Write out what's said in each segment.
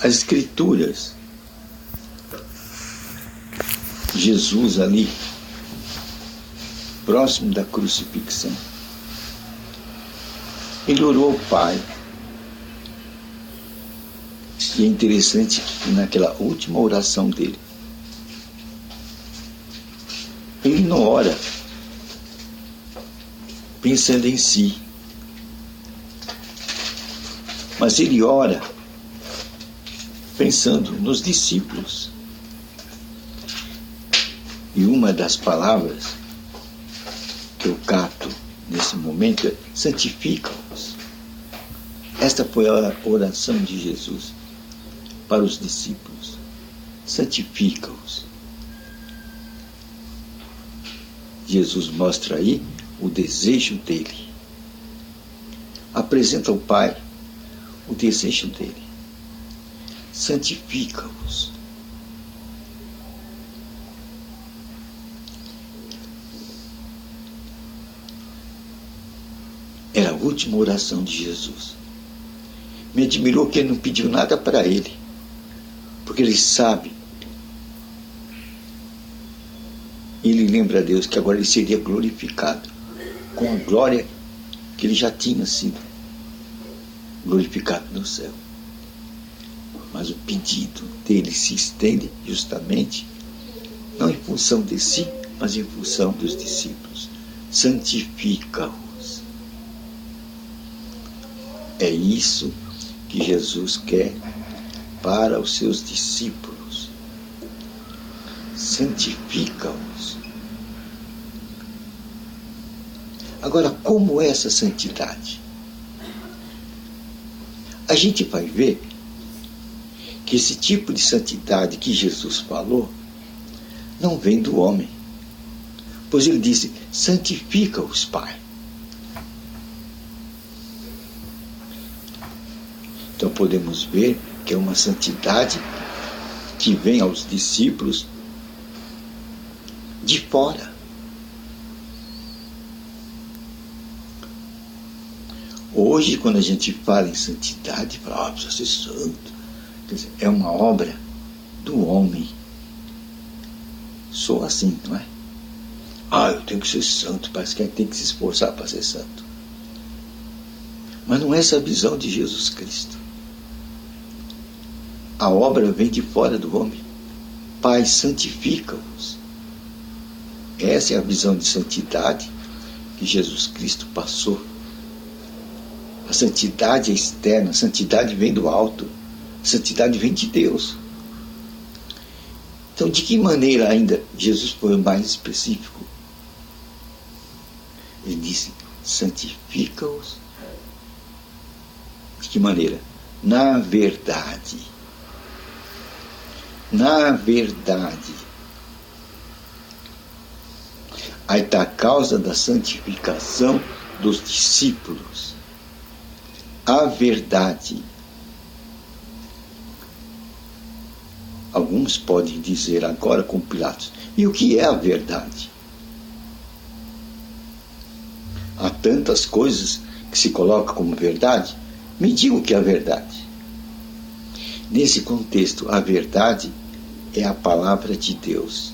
As Escrituras, Jesus ali, próximo da crucifixão, ele orou ao Pai. E é interessante que naquela última oração dele, ele não ora pensando em si, mas ele ora pensando nos discípulos. E uma das palavras que eu capto nesse momento é: santifica-os. Esta foi a oração de Jesus para os discípulos: santifica-os. Jesus mostra aí o desejo dele, apresenta ao Pai o desejo dele: santifica-os. Era a última oração de Jesus. Me admirou que ele não pediu nada para ele, porque ele sabe, ele lembra a Deus que agora ele seria glorificado com a glória que ele já tinha sido glorificado no céu. Mas o pedido dele se estende justamente não em função de si, mas em função dos discípulos: santifica-os. É isso que Jesus quer para os seus discípulos: santifica-os. Agora, como é essa santidade? A gente vai ver que esse tipo de santidade que Jesus falou não vem do homem, pois ele disse: santifica-os, Pai. Então podemos ver que é uma santidade que vem aos discípulos de fora. Hoje, quando a gente fala em santidade, fala: precisa ser santo. Quer dizer, é uma obra do homem. Sou assim, não é? Eu tenho que ser santo, parece que tem que se esforçar para ser santo. Mas não é essa a visão de Jesus Cristo. A obra vem de fora do homem. Pai, santifica-os. Essa é a visão de santidade que Jesus Cristo passou. A santidade é externa, a santidade vem do alto, a santidade vem de Deus. Então, de que maneira ainda Jesus foi mais específico? Ele disse: santifica-os. De que maneira? Na verdade. Na verdade. Aí está a causa da santificação dos discípulos. A verdade. Alguns podem dizer agora com Pilatos: e o que é a verdade? Há tantas coisas que se colocam como verdade. Me diga o que é a verdade. Nesse contexto, a verdade é a palavra de Deus.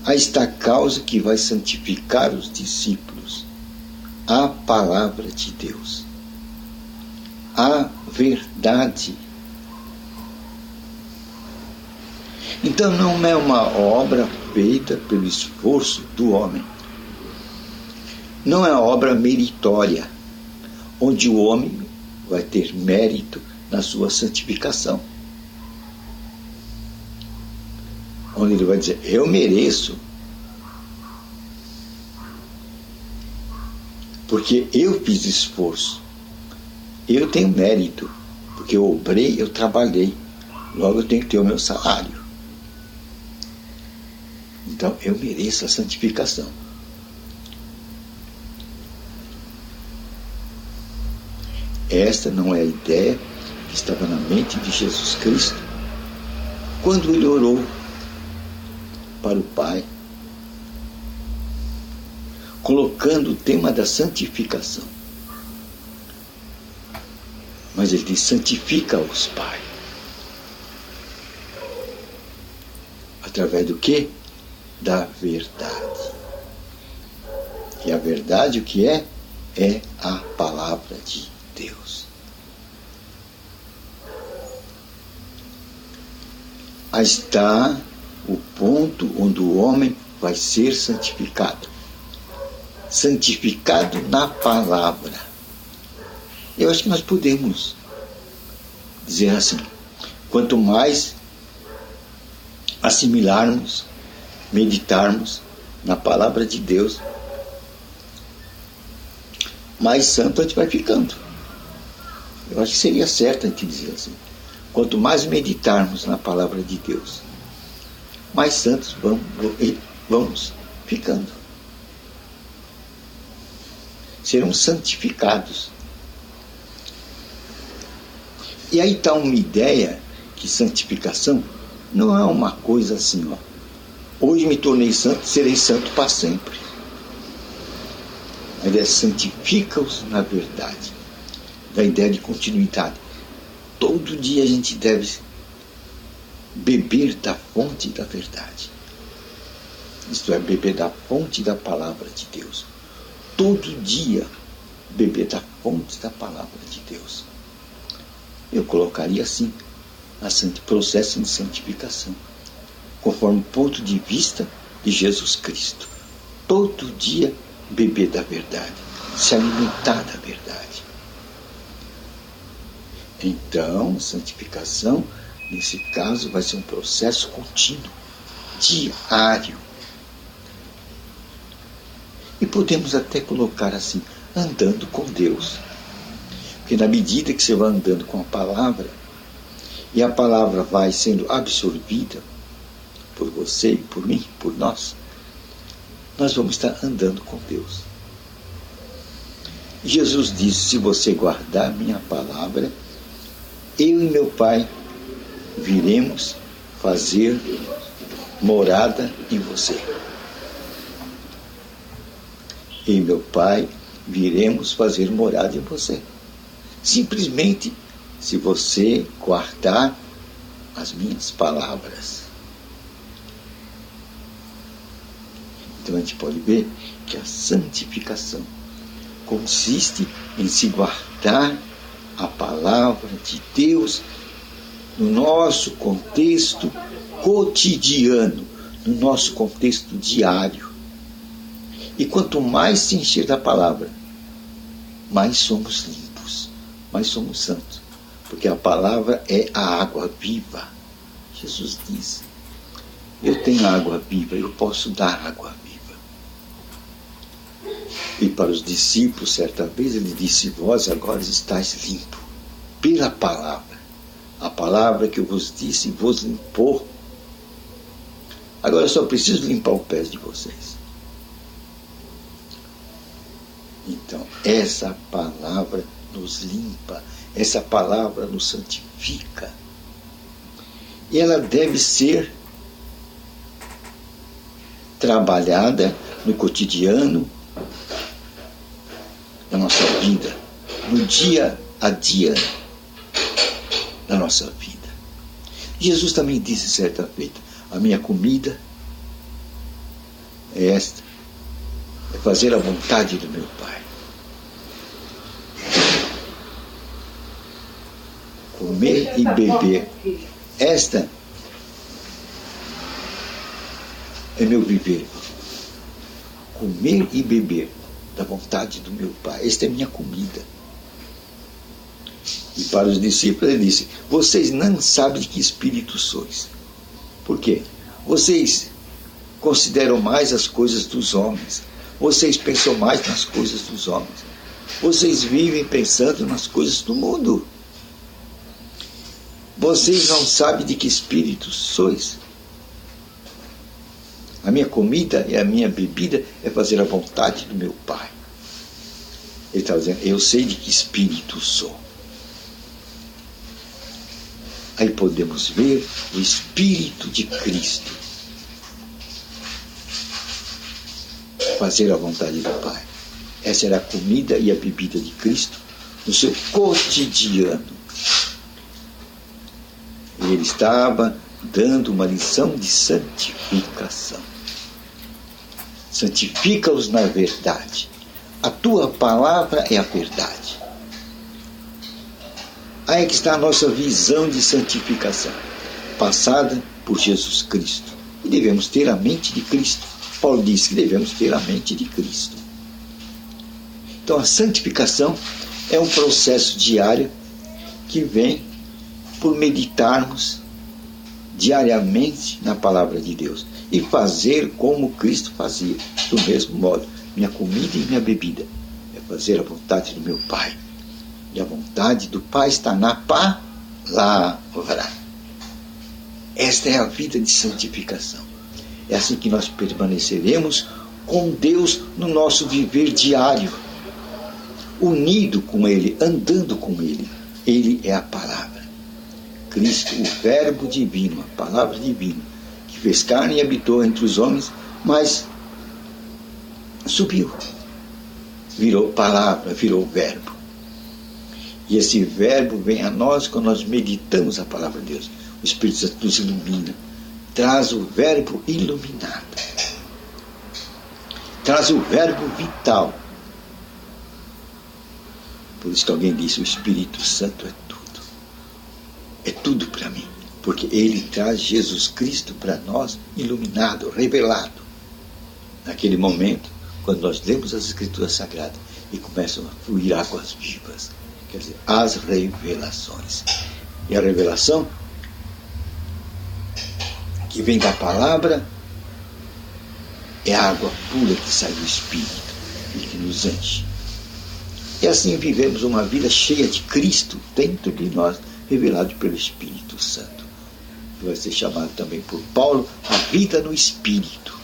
Aí está a causa que vai santificar os discípulos: a palavra de Deus. A verdade. Então não é uma obra feita pelo esforço do homem. Não é obra meritória, onde o homem vai ter mérito na sua santificação. Onde ele vai dizer: eu mereço, porque eu fiz esforço. Eu tenho mérito, porque eu obrei, eu trabalhei. Logo eu tenho que ter o meu salário. Então eu mereço a santificação. Esta não é a ideia que estava na mente de Jesus Cristo quando ele orou para o Pai, colocando o tema da santificação. Mas ele diz: santifica-os, Pai. Através do quê? Da verdade. E a verdade o que é? É a palavra de Deus. Aí está o ponto onde o homem vai ser santificado. Santificado na palavra. Eu acho que nós podemos dizer assim: quanto mais assimilarmos, meditarmos na palavra de Deus, mais santo a gente vai ficando. Eu acho que seria certo a gente dizer assim: quanto mais meditarmos na palavra de Deus, mais santos vamos ficando. Serão santificados. E aí está uma ideia que santificação não é uma coisa assim, ó. Hoje me tornei santo, serei santo para sempre. A ideia é santifica-os na verdade. Da ideia de continuidade. Todo dia a gente deve beber da fonte da verdade. Isto é, beber da fonte da palavra de Deus. Todo dia beber da fonte da palavra de Deus. Eu colocaria assim o processo de santificação, conforme o ponto de vista de Jesus Cristo. Todo dia beber da verdade, se alimentar da verdade. Então, a santificação, nesse caso, vai ser um processo contínuo, diário. E podemos até colocar assim, andando com Deus. Porque na medida que você vai andando com a palavra, e a palavra vai sendo absorvida por você, por mim, por nós vamos estar andando com Deus. Jesus disse: se você guardar minha palavra, eu e meu Pai viremos fazer morada em você. Eu e meu Pai viremos fazer morada em você. Simplesmente se você guardar as minhas palavras. Então a gente pode ver que a santificação consiste em se guardar a palavra de Deus no nosso contexto cotidiano, no nosso contexto diário. E quanto mais se encher da palavra, mais somos limpos, mais somos santos. Porque a palavra é a água viva. Jesus diz: eu tenho água viva, eu posso dar água viva. E para os discípulos, certa vez, ele disse: vós agora estáis limpos pela palavra. A palavra que eu vos disse vos limpou. Agora eu só preciso limpar os pés de vocês. Então, essa palavra nos limpa, essa palavra nos santifica. E ela deve ser trabalhada no cotidiano da nossa vida, no dia a dia da nossa vida. Jesus também disse certa feita: a minha comida é esta, é fazer a vontade do meu Pai. Comer e beber. Esta é meu viver. Comer e beber da vontade do meu Pai. Esta é minha comida. E para os discípulos ele disse: vocês não sabem de que espírito sois. Por quê? Vocês consideram mais as coisas dos homens. Vocês pensam mais nas coisas dos homens. Vocês vivem pensando nas coisas do mundo. Vocês não sabem de que espírito sois. A minha comida e a minha bebida é fazer a vontade do meu Pai. Ele está dizendo: eu sei de que espírito sou. Aí podemos ver o Espírito de Cristo. Fazer a vontade do Pai. Essa era a comida e a bebida de Cristo no seu cotidiano. ele estava dando uma lição de santificação. Santifica-os na verdade. A tua palavra é a verdade. Aí é que está a nossa visão de santificação, passada por Jesus Cristo. E devemos ter a mente de Cristo. Paulo diz que devemos ter a mente de Cristo. Então a santificação é um processo diário que vem por meditarmos diariamente na palavra de Deus e fazer como Cristo fazia, do mesmo modo. Minha comida e minha bebida é fazer a vontade do meu Pai. E a vontade do Pai está na palavra. Esta é a vida de santificação. É assim que nós permaneceremos com Deus no nosso viver diário, unido com Ele, andando com Ele. Ele é a palavra. Cristo, o verbo divino, a palavra divina, que fez carne e habitou entre os homens, mas subiu, virou palavra, virou verbo. E esse verbo vem a nós quando nós meditamos a palavra de Deus. O Espírito Santo nos ilumina, traz o verbo iluminado, traz o verbo vital. Por isso que alguém disse: o Espírito Santo é tudo. É tudo para mim, porque ele traz Jesus Cristo para nós iluminado, revelado. Naquele momento, quando nós lemos as Escrituras Sagradas e começam a fluir águas vivas, quer dizer, as revelações. E a revelação que vem da palavra é a água pura que sai do Espírito e que nos enche. E assim vivemos uma vida cheia de Cristo dentro de nós, revelado pelo Espírito Santo, que vai ser chamado também por Paulo a vida no Espírito.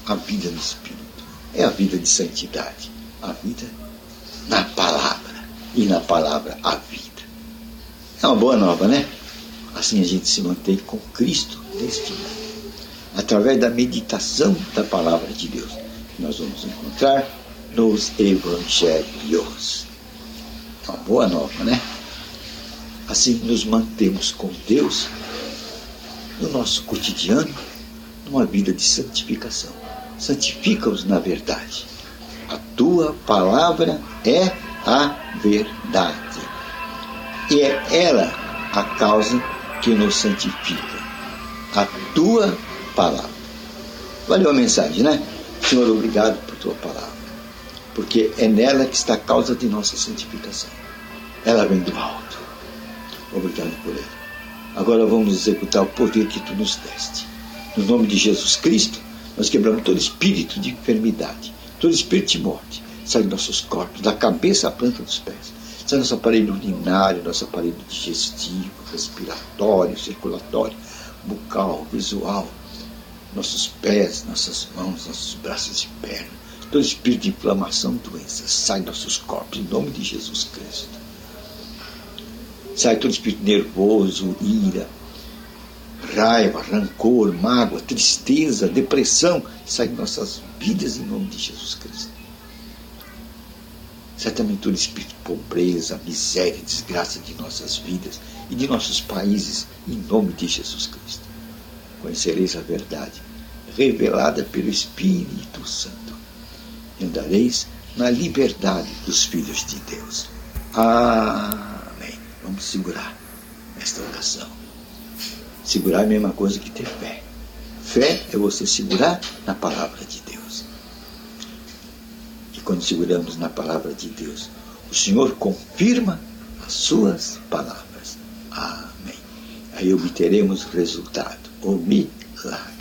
A vida no Espírito é a vida de santidade, a vida na palavra, e na palavra a vida. É uma boa nova, né? Assim a gente se mantém com Cristo neste mundo, através da meditação da palavra de Deus, que nós vamos encontrar nos Evangelhos. É uma boa nova, né? Assim nos mantemos com Deus no nosso cotidiano, numa vida de santificação. Santifica-os na verdade. A tua palavra é a verdade. E é ela a causa que nos santifica. A tua palavra. Valeu a mensagem, né? Senhor, obrigado por tua palavra. Porque é nela que está a causa de nossa santificação. Ela vem do alto. Obrigado por ele. Agora vamos executar o poder que tu nos deste. No nome de Jesus Cristo, nós quebramos todo espírito de enfermidade, todo espírito de morte. Sai dos nossos corpos, da cabeça à planta dos pés. Sai nosso aparelho urinário, nosso aparelho digestivo, respiratório, circulatório, bucal, visual, nossos pés, nossas mãos, nossos braços e pernas. Todo espírito de inflamação, doença, sai dos nossos corpos, em nome de Jesus Cristo. Sai todo espírito nervoso, ira, raiva, rancor, mágoa, tristeza, depressão, sai de nossas vidas em nome de Jesus Cristo. Sai também todo espírito de pobreza, miséria, desgraça de nossas vidas e de nossos países em nome de Jesus Cristo. Conhecereis a verdade, revelada pelo Espírito Santo, e andareis na liberdade dos filhos de Deus. Amém. Vamos segurar esta oração. Segurar é a mesma coisa que ter fé. Fé é você segurar na palavra de Deus. E quando seguramos na palavra de Deus, o Senhor confirma as suas palavras. Amém. Aí obteremos resultado, o milagre.